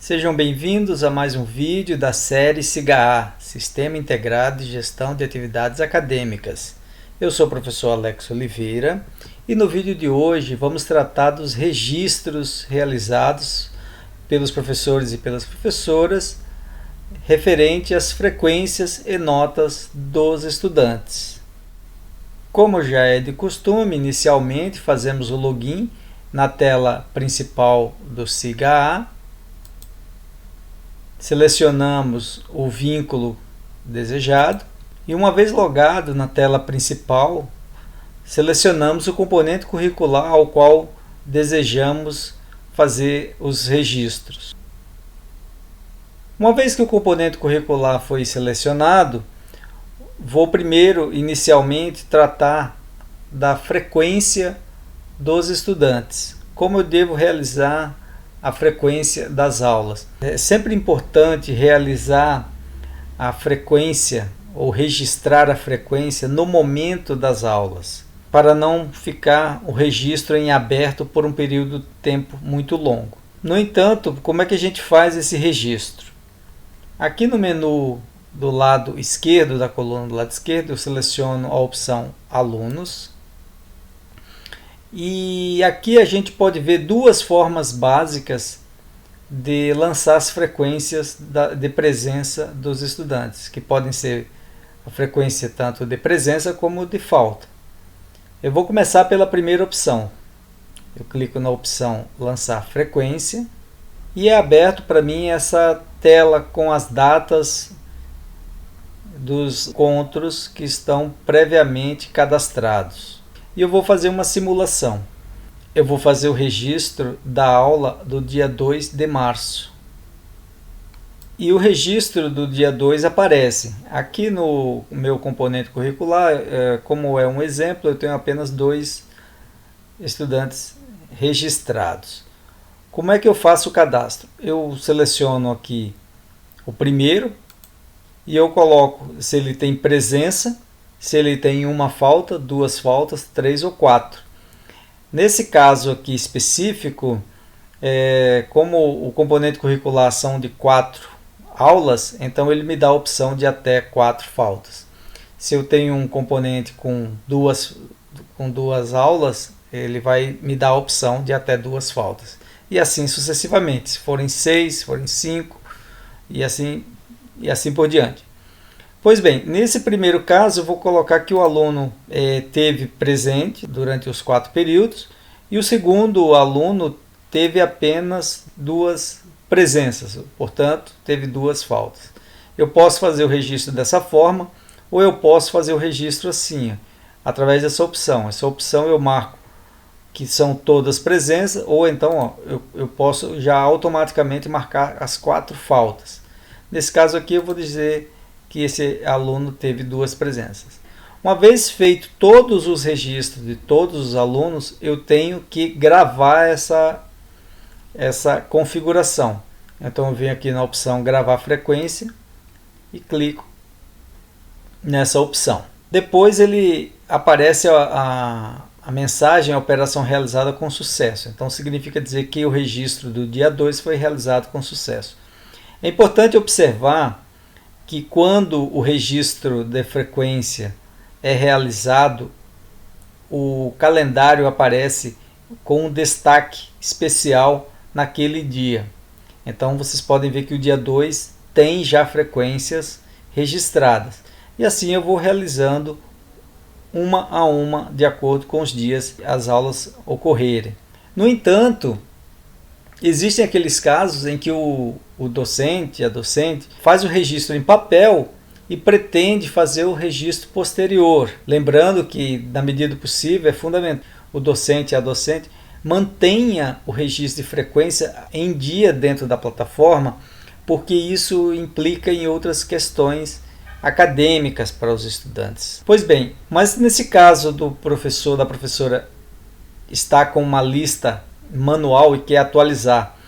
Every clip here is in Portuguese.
Sejam bem-vindos a mais um vídeo da série SIGA, Sistema Integrado de Gestão de Atividades Acadêmicas. Eu sou o professor Alex Oliveira e no vídeo de hoje vamos tratar dos registros realizados pelos professores e pelas professoras referente às frequências e notas dos estudantes. Como já é de costume, inicialmente fazemos o login na tela principal do SIGA. Selecionamos o vínculo desejado e, uma vez logado na tela principal, selecionamos o componente curricular ao qual desejamos fazer os registros. Uma vez que o componente curricular foi selecionado, vou primeiro, inicialmente, tratar da frequência dos estudantes. Como eu devo realizar a frequência das aulas. É sempre importante realizar a frequência ou registrar a frequência no momento das aulas, para não ficar o registro em aberto por um período de tempo muito longo. No entanto, como é que a gente faz esse registro? Aqui no menu do lado esquerdo, da coluna do lado esquerdo, eu seleciono a opção Alunos. E aqui a gente pode ver duas formas básicas de lançar as frequências de presença dos estudantes, que podem ser a frequência tanto de presença como de falta. Eu vou começar pela primeira opção. Eu clico na opção Lançar frequência e é aberto para mim essa tela com as datas dos encontros que estão previamente cadastrados. E eu vou fazer uma simulação. Eu vou fazer o registro da aula do dia 2 de março. E o registro do dia 2 aparece. Aqui no meu componente curricular, como é um exemplo, eu tenho apenas 2 estudantes registrados. Como é que eu faço o cadastro? Eu seleciono aqui o primeiro e eu coloco se ele tem presença, se ele tem uma falta, 2 faltas, 3 ou 4. Nesse caso aqui específico, como o componente curricular são de 4 aulas, então ele me dá a opção de até 4 faltas. Se eu tenho um componente com duas aulas, ele vai me dar a opção de até 2 faltas. E assim sucessivamente, se forem 6, se forem 5, e assim por diante. Pois bem, nesse primeiro caso eu vou colocar que o aluno teve presente durante os 4 períodos e o segundo aluno teve apenas 2 presenças, portanto teve 2 faltas. Eu posso fazer o registro dessa forma ou eu posso fazer o registro assim, através dessa opção. Essa opção eu marco que são todas presenças ou então eu posso já automaticamente marcar as 4 faltas. Nesse caso aqui eu vou dizer que esse aluno teve 2 presenças. Uma vez feito todos os registros de todos os alunos, eu tenho que gravar essa configuração. Então eu venho aqui na opção gravar frequência e clico nessa opção. Depois ele aparece a mensagem, a operação realizada com sucesso. Então significa dizer que o registro do dia 2 foi realizado com sucesso. É importante observar que quando o registro de frequência é realizado, o calendário aparece com um destaque especial naquele dia. Então vocês podem ver que o dia 2 tem já frequências registradas. E assim eu vou realizando uma a uma de acordo com os dias as aulas ocorrerem. No entanto, existem aqueles casos em que o docente, a docente, faz o registro em papel e pretende fazer o registro posterior. Lembrando que, na medida do possível, é fundamental o docente e a docente mantenha o registro de frequência em dia dentro da plataforma, porque isso implica em outras questões acadêmicas para os estudantes. Pois bem, mas nesse caso do professor, da professora, está com uma lista manual e quer atualizar,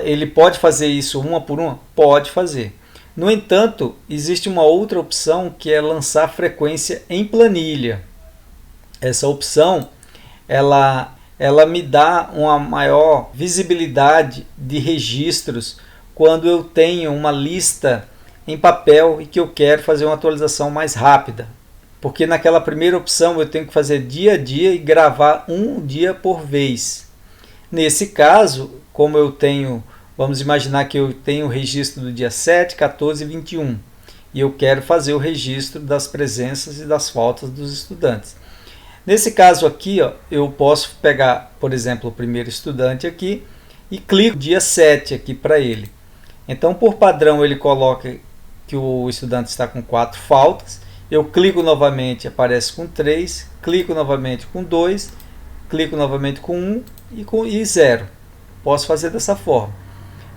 ele pode fazer isso uma por uma? Pode fazer. No entanto, existe uma outra opção que é lançar frequência em planilha. Essa opção, ela me dá uma maior visibilidade de registros quando eu tenho uma lista em papel e que eu quero fazer uma atualização mais rápida. Porque naquela primeira opção eu tenho que fazer dia a dia e gravar um dia por vez. Nesse caso, como eu tenho, vamos imaginar que eu tenho o registro do dia 7, 14 e 21. E eu quero fazer o registro das presenças e das faltas dos estudantes. Nesse caso aqui, ó, eu posso pegar, por exemplo, o primeiro estudante aqui e clico dia 7 aqui para ele. Então, por padrão, ele coloca que o estudante está com 4 faltas. Eu clico novamente, aparece com 3, clico novamente com 2, clico novamente com 1 e 0. Posso fazer dessa forma.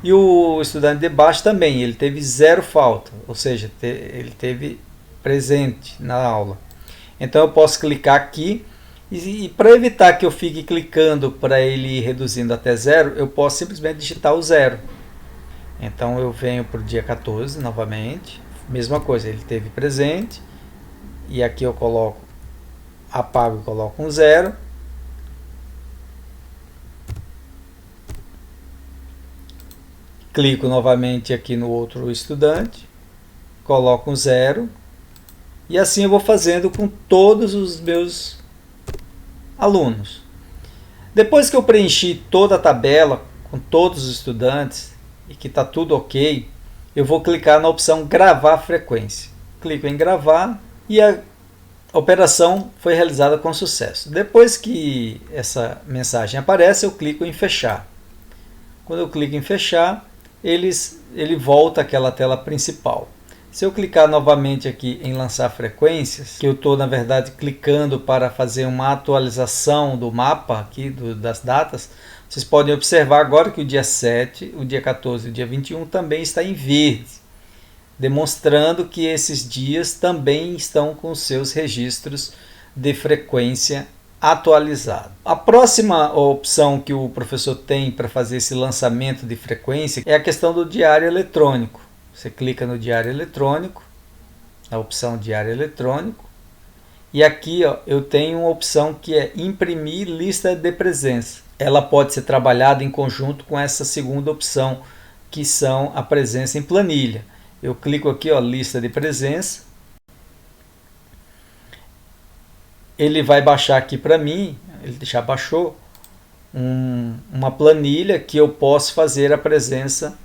E o estudante de baixo também, ele teve 0 falta, ou seja, ele teve presente na aula. Então eu posso clicar aqui e para evitar que eu fique clicando para ele ir reduzindo até 0, eu posso simplesmente digitar o 0. Então eu venho para o dia 14 novamente, mesma coisa, ele teve presente, e aqui eu coloco, apago e coloco um 0. Clico novamente aqui no outro estudante, coloco um 0, e assim eu vou fazendo com todos os meus alunos. Depois que eu preenchi toda a tabela com todos os estudantes e que está tudo ok, eu vou clicar na opção gravar frequência. Clico em gravar e a operação foi realizada com sucesso. Depois que essa mensagem aparece, eu clico em fechar. Quando eu clico em fechar, ele volta àquela tela principal. Se eu clicar novamente aqui em lançar frequências, que eu estou na verdade clicando para fazer uma atualização do mapa aqui das datas, vocês podem observar agora que o dia 7, o dia 14 e o dia 21 também está em verde, demonstrando que esses dias também estão com seus registros de frequência atualizado. A próxima opção que o professor tem para fazer esse lançamento de frequência é a questão do diário eletrônico. Você clica no diário eletrônico, na opção diário eletrônico, e aqui ó, eu tenho uma opção que é imprimir lista de presença. Ela pode ser trabalhada em conjunto com essa segunda opção, que são a presença em planilha. Eu clico aqui, ó, lista de presença. Ele vai baixar aqui para mim, ele já baixou, uma planilha que eu posso fazer a presença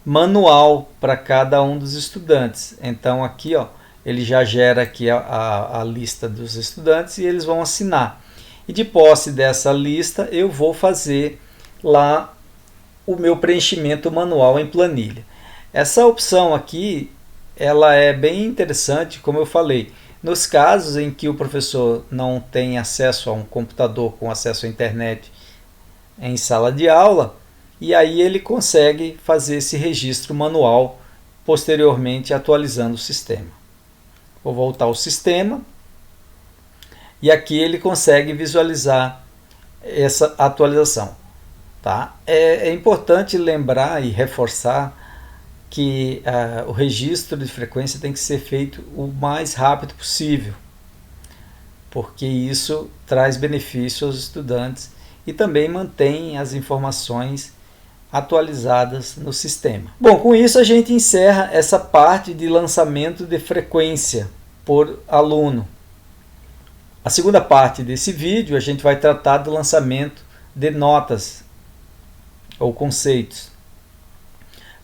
manual para cada um dos estudantes. Então aqui ó, ele já gera aqui a lista dos estudantes e eles vão assinar. E de posse dessa lista eu vou fazer lá o meu preenchimento manual em planilha. Essa opção aqui, ela é bem interessante, como eu falei. Nos casos em que o professor não tem acesso a um computador com acesso à internet em sala de aula, e aí ele consegue fazer esse registro manual, posteriormente atualizando o sistema. Vou voltar ao sistema, e aqui ele consegue visualizar essa atualização. Tá? É importante lembrar e reforçar que o registro de frequência tem que ser feito o mais rápido possível, porque isso traz benefício aos estudantes e também mantém as informações atualizadas no sistema. Bom, com isso a gente encerra essa parte de lançamento de frequência por aluno. A segunda parte desse vídeo a gente vai tratar do lançamento de notas ou conceitos.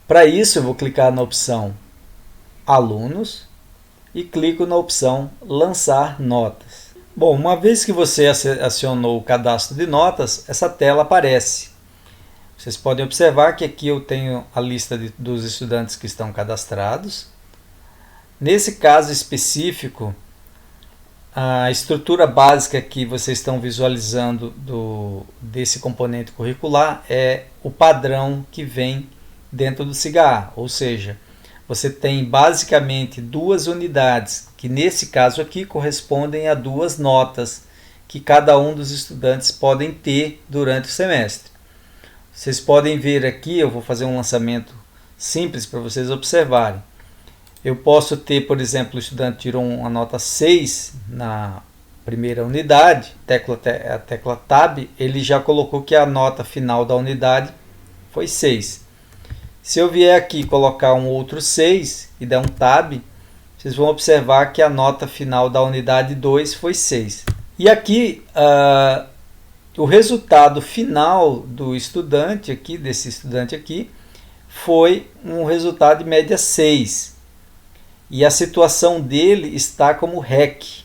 Para isso eu vou clicar na opção Alunos e clico na opção Lançar Notas. Bom, uma vez que você acionou o cadastro de notas, essa tela aparece. Vocês podem observar que aqui eu tenho a lista dos estudantes que estão cadastrados. Nesse caso específico, a estrutura básica que vocês estão visualizando desse componente curricular é o padrão que vem dentro do SIGA-A, ou seja, você tem basicamente 2 unidades, que nesse caso aqui correspondem a 2 notas que cada um dos estudantes podem ter durante o semestre. Vocês podem ver aqui, eu vou fazer um lançamento simples para vocês observarem. Eu posso ter, por exemplo, o estudante tirou uma nota 6 na primeira unidade, a tecla Tab, ele já colocou que a nota final da unidade foi 6. Se eu vier aqui colocar um outro 6 e der um tab, vocês vão observar que a nota final da unidade 2 foi 6. E aqui, o resultado final do estudante aqui, desse estudante aqui, foi um resultado de média 6. E a situação dele está como REC.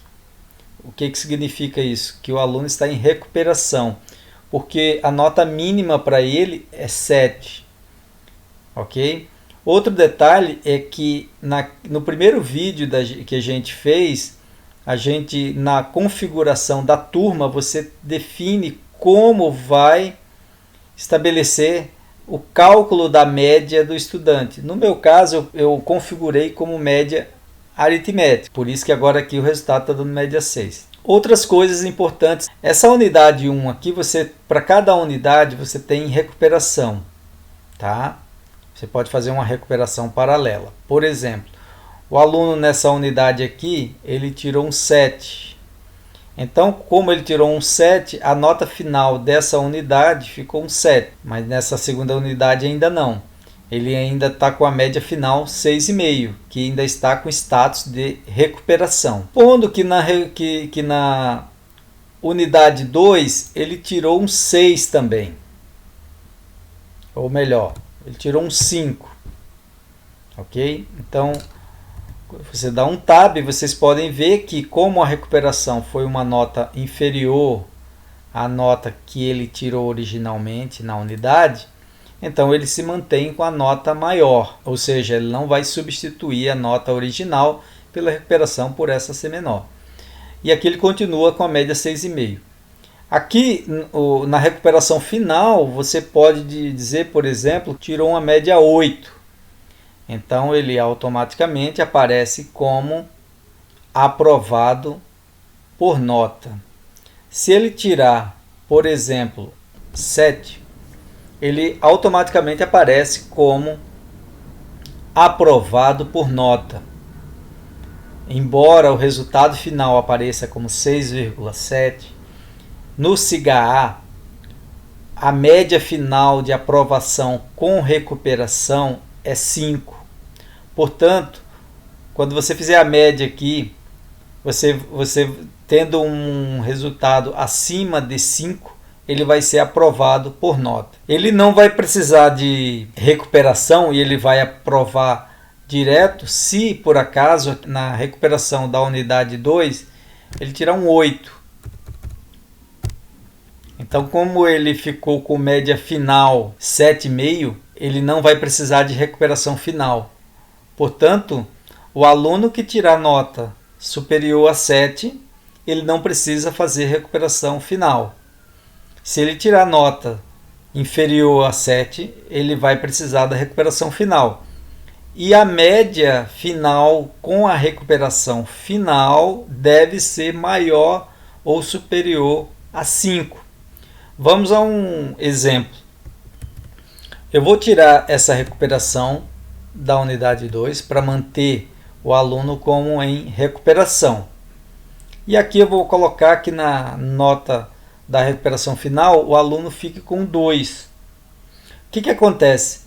O que significa isso? Que o aluno está em recuperação, porque a nota mínima para ele é 7. Ok? Outro detalhe é que no primeiro vídeo que a gente fez, na configuração da turma, você define como vai estabelecer o cálculo da média do estudante. No meu caso, eu configurei como média aritmética, por isso que agora aqui o resultado está dando média 6. Outras coisas importantes, essa unidade 1 aqui, para cada unidade você tem recuperação, tá? Você pode fazer uma recuperação paralela. Por exemplo, o aluno nessa unidade aqui, ele tirou um 7. Então, como ele tirou um 7, a nota final dessa unidade ficou um 7. Mas nessa segunda unidade ainda não. Ele ainda está com a média final 6,5, que ainda está com status de recuperação. Pondo que na unidade 2 ele tirou um 6 também. Ou melhor, ele tirou um 5. Ok? Então, você dá um tab, vocês podem ver que como a recuperação foi uma nota inferior à nota que ele tirou originalmente na unidade, então ele se mantém com a nota maior, ou seja, ele não vai substituir a nota original pela recuperação por essa ser menor. E aqui ele continua com a média 6,5. Aqui na recuperação final, você pode dizer, por exemplo, tirou uma média 8. Então ele automaticamente aparece como aprovado por nota. Se ele tirar, por exemplo, 7, ele automaticamente aparece como aprovado por nota. Embora o resultado final apareça como 6,7, no SIGA-A, a média final de aprovação com recuperação é 5. Portanto, quando você fizer a média aqui, você tendo um resultado acima de 5, ele vai ser aprovado por nota. Ele não vai precisar de recuperação e ele vai aprovar direto se, por acaso, na recuperação da unidade 2, ele tirar um 8. Então, como ele ficou com média final 7,5, ele não vai precisar de recuperação final. Portanto, o aluno que tirar nota superior a 7, ele não precisa fazer recuperação final. Se ele tirar nota inferior a 7, ele vai precisar da recuperação final. E a média final com a recuperação final deve ser maior ou superior a 5. Vamos a um exemplo. Eu vou tirar essa recuperação da unidade 2 para manter o aluno como em recuperação. E aqui eu vou colocar que na nota da recuperação final o aluno fique com 2. O que acontece?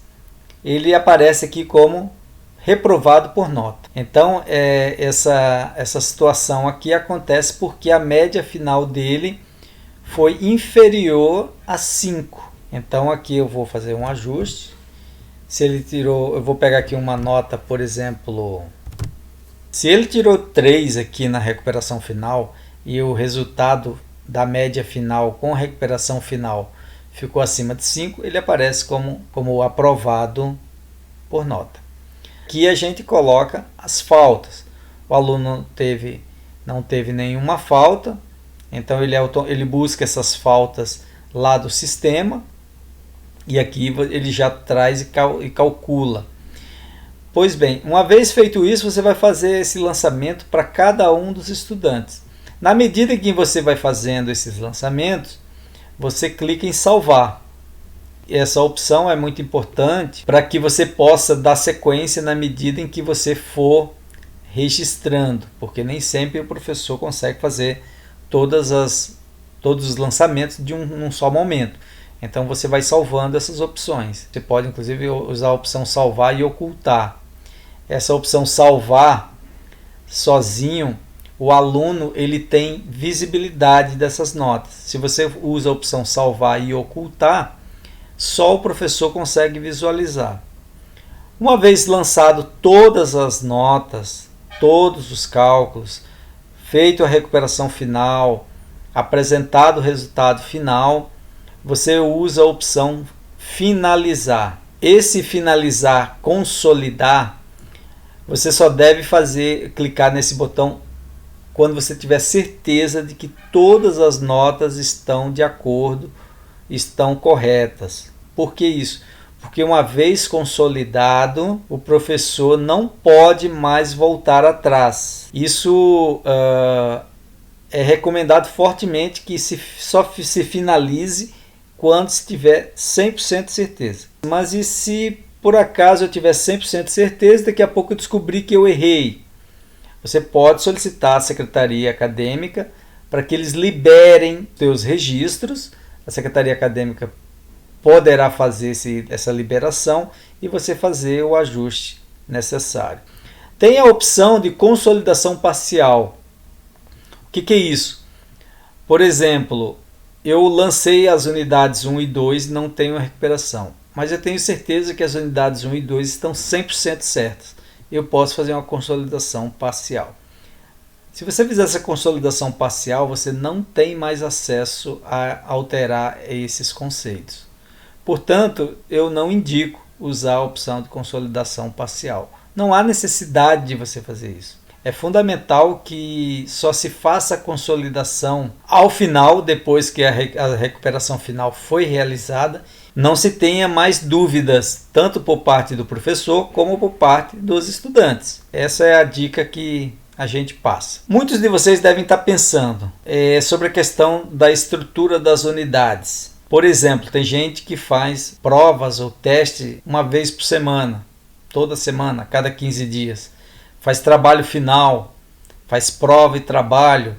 Ele aparece aqui como reprovado por nota. Então, essa situação aqui acontece porque a média final dele foi inferior a 5. Então, aqui eu vou fazer um ajuste. Se ele tirou, eu vou pegar aqui uma nota, por exemplo, se ele tirou 3 aqui na recuperação final e o resultado da média final com recuperação final ficou acima de 5, ele aparece como aprovado por nota. Aqui a gente coloca as faltas. O aluno não teve nenhuma falta, então ele busca essas faltas lá do sistema e aqui ele já traz e calcula. Pois bem, uma vez feito isso, você vai fazer esse lançamento para cada um dos estudantes. Na medida em que você vai fazendo esses lançamentos, você clica em salvar. Essa opção é muito importante para que você possa dar sequência na medida em que você for registrando, porque nem sempre o professor consegue fazer todos os lançamentos num só momento. Então você vai salvando essas opções. Você pode inclusive usar a opção salvar e ocultar. Essa opção salvar sozinho, o aluno ele tem visibilidade dessas notas. Se você usa a opção salvar e ocultar, só o professor consegue visualizar. Uma vez lançado todas as notas, todos os cálculos, feito a recuperação final, apresentado o resultado final, você usa a opção finalizar. Esse finalizar, consolidar, você só deve clicar nesse botão quando você tiver certeza de que todas as notas estão de acordo, estão corretas. Por que isso? Porque uma vez consolidado, o professor não pode mais voltar atrás. Isso é recomendado fortemente que só se finalize quando se tiver 100% certeza. Mas e se por acaso eu tiver 100% certeza, daqui a pouco eu descobri que eu errei? Você pode solicitar à secretaria acadêmica para que eles liberem seus registros. A secretaria acadêmica poderá fazer essa liberação e você fazer o ajuste necessário. Tem a opção de consolidação parcial. O que é isso? Por exemplo, eu lancei as unidades 1 e 2 e não tenho recuperação, mas eu tenho certeza que as unidades 1 e 2 estão 100% certas. Eu posso fazer uma consolidação parcial. Se você fizer essa consolidação parcial, você não tem mais acesso a alterar esses conceitos. Portanto, eu não indico usar a opção de consolidação parcial. Não há necessidade de você fazer isso. É fundamental que só se faça a consolidação ao final, depois que a recuperação final foi realizada. Não se tenha mais dúvidas, tanto por parte do professor como por parte dos estudantes. Essa é a dica que a gente passa. Muitos de vocês devem estar pensando sobre a questão da estrutura das unidades. Por exemplo, tem gente que faz provas ou teste uma vez por semana, toda semana, a cada 15 dias. Faz trabalho final, faz prova e trabalho,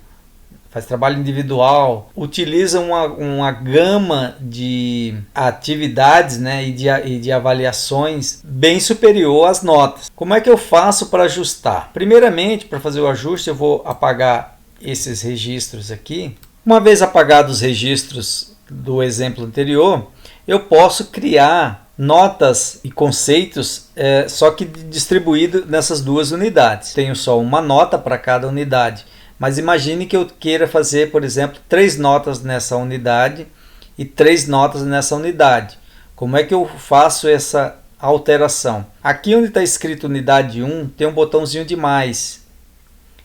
faz trabalho individual, utiliza uma gama de atividades, né, e de avaliações bem superior às notas. Como é que eu faço para ajustar? Primeiramente, para fazer o ajuste, eu vou apagar esses registros aqui. Uma vez apagados os registros do exemplo anterior, eu posso criar notas e conceitos, só que distribuído nessas duas unidades. Tenho só uma nota para cada unidade, mas imagine que eu queira fazer, por exemplo, 3 notas nessa unidade e 3 notas nessa unidade. Como é que eu faço essa alteração? Aqui onde está escrito unidade 1, tem um botãozinho de mais.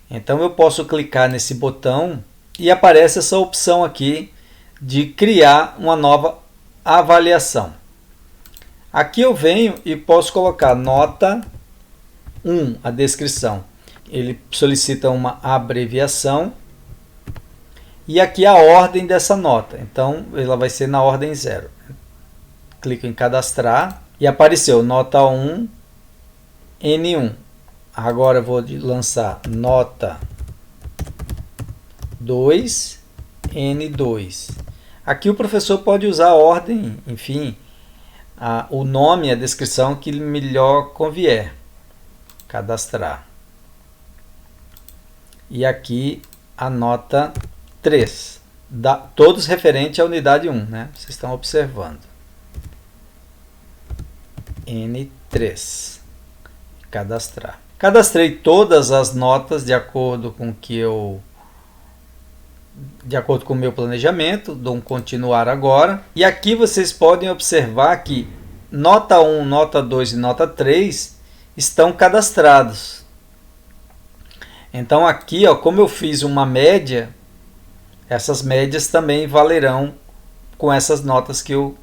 Então eu posso clicar nesse botão e aparece essa opção aqui de criar uma nova avaliação. Aqui eu venho e posso colocar nota 1, a descrição. Ele solicita uma abreviação e aqui a ordem dessa nota. Então ela vai ser na ordem 0. Clico em cadastrar e apareceu nota 1 N1. Agora eu vou lançar nota 2 N2. Aqui o professor pode usar a ordem, enfim, o nome, a descrição que melhor convier. Cadastrar. E aqui a nota 3. Todos referentes à unidade 1, né? Vocês estão observando. N3. Cadastrar. Cadastrei todas as notas de acordo com o meu planejamento. Dou um continuar agora. E aqui vocês podem observar que nota 1, nota 2 e nota 3 estão cadastrados. Então aqui, como eu fiz uma média, essas médias também valerão com essas notas que eu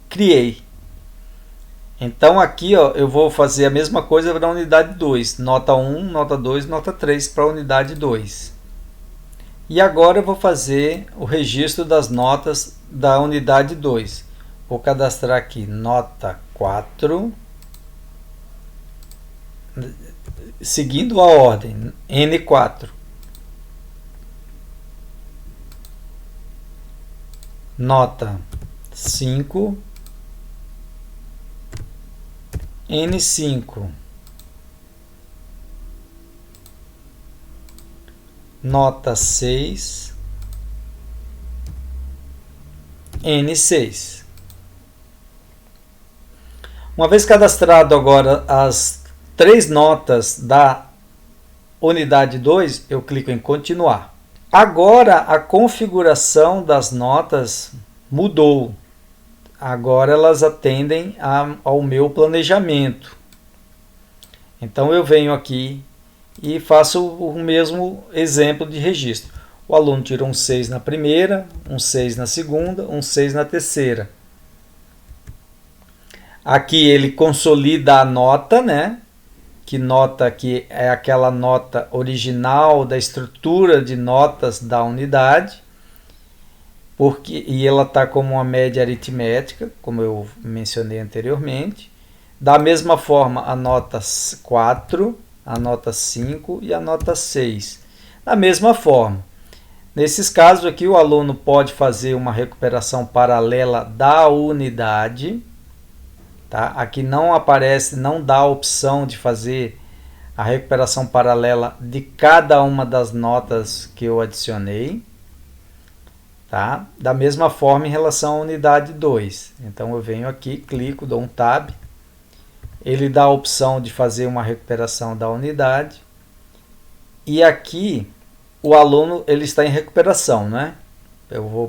criei. Então aqui eu vou fazer a mesma coisa para a unidade 2. Nota 1, nota 2, nota 3 para a unidade 2. E agora eu vou fazer o registro das notas da unidade 2. Vou cadastrar aqui nota 4, seguindo a ordem, N4. Nota 5, N5, nota 6, N6. Uma vez cadastrado agora as 3 notas da unidade 2, eu clico em continuar. Agora a configuração das notas mudou. Agora elas atendem ao meu planejamento. Então eu venho aqui e faço o mesmo exemplo de registro. O aluno tirou um 6 na primeira, um 6 na segunda, um 6 na terceira. Aqui ele consolida a nota, né? Que nota aqui é aquela nota original da estrutura de notas da unidade. E ela está como uma média aritmética, como eu mencionei anteriormente. Da mesma forma, a nota 4, a nota 5 e a nota 6. Da mesma forma, nesses casos aqui, o aluno pode fazer uma recuperação paralela da unidade. Tá? Aqui não aparece, não dá a opção de fazer a recuperação paralela de cada uma das notas que eu adicionei. Tá? Da mesma forma em relação à unidade 2. Então eu venho aqui, clico, dou um tab. Ele dá a opção de fazer uma recuperação da unidade. E aqui o aluno ele está em recuperação, né?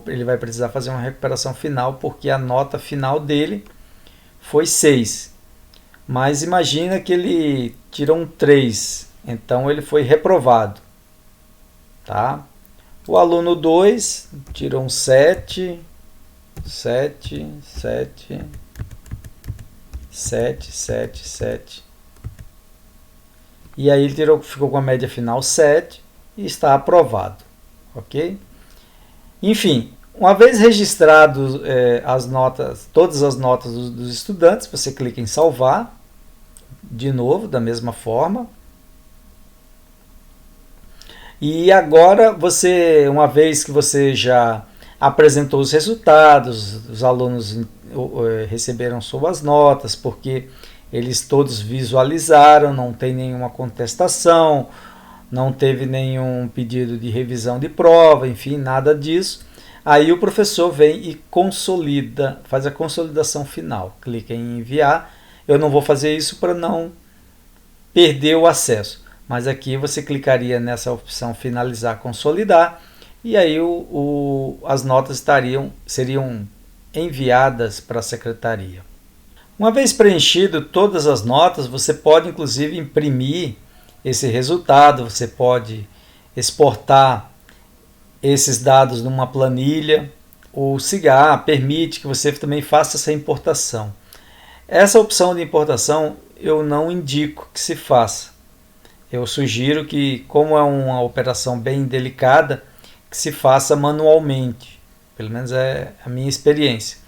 Ele vai precisar fazer uma recuperação final porque a nota final dele foi 6. Mas imagina que ele tirou um 3. Então ele foi reprovado. Tá? O aluno 2 tirou um 7, 7, 7, 7, 7, 7. E aí ele ficou com a média final 7 e está aprovado. Ok? Enfim, uma vez registrados as notas, todas as notas dos estudantes, você clica em salvar. De novo, da mesma forma. E agora, uma vez que você já apresentou os resultados, os alunos receberam suas notas, porque eles todos visualizaram, não tem nenhuma contestação, não teve nenhum pedido de revisão de prova, enfim, nada disso. Aí o professor vem e consolida, faz a consolidação final. Clica em enviar. Eu não vou fazer isso para não perder o acesso. Mas aqui você clicaria nessa opção finalizar, consolidar, e aí as notas seriam enviadas para a secretaria. Uma vez preenchido todas as notas, você pode inclusive imprimir esse resultado, você pode exportar esses dados numa planilha. O SIGA permite que você também faça essa importação. Essa opção de importação eu não indico que se faça. Eu sugiro que, como é uma operação bem delicada, que se faça manualmente. Pelo menos é a minha experiência.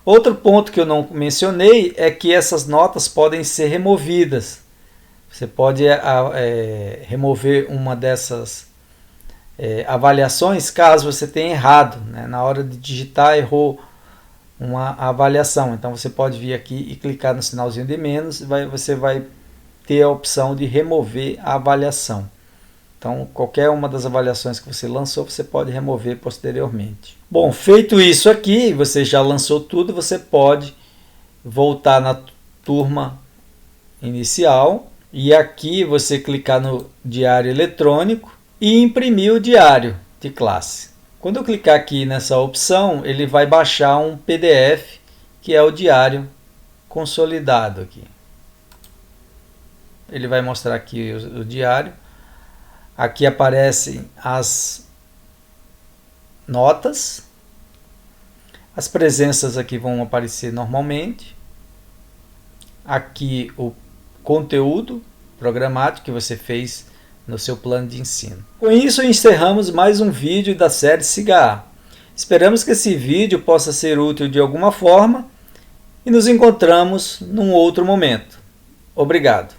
Outro ponto que eu não mencionei é que essas notas podem ser removidas. Você pode remover uma dessas avaliações caso você tenha errado, né? Na hora de digitar errou uma avaliação. Então você pode vir aqui e clicar no sinalzinho de menos, você vai ter a opção de remover a avaliação. Então qualquer uma das avaliações que você lançou, você pode remover posteriormente. Bom, feito isso aqui, você já lançou tudo, você pode voltar na turma inicial e aqui você clicar no diário eletrônico e imprimir o diário de classe. Quando eu clicar aqui nessa opção, ele vai baixar um PDF, que é o diário consolidado aqui. Ele vai mostrar aqui o diário. Aqui aparecem as notas. As presenças aqui vão aparecer normalmente. Aqui o conteúdo programático que você fez no seu plano de ensino. Com isso, encerramos mais um vídeo da série SIGA. Esperamos que esse vídeo possa ser útil de alguma forma e nos encontramos num outro momento. Obrigado.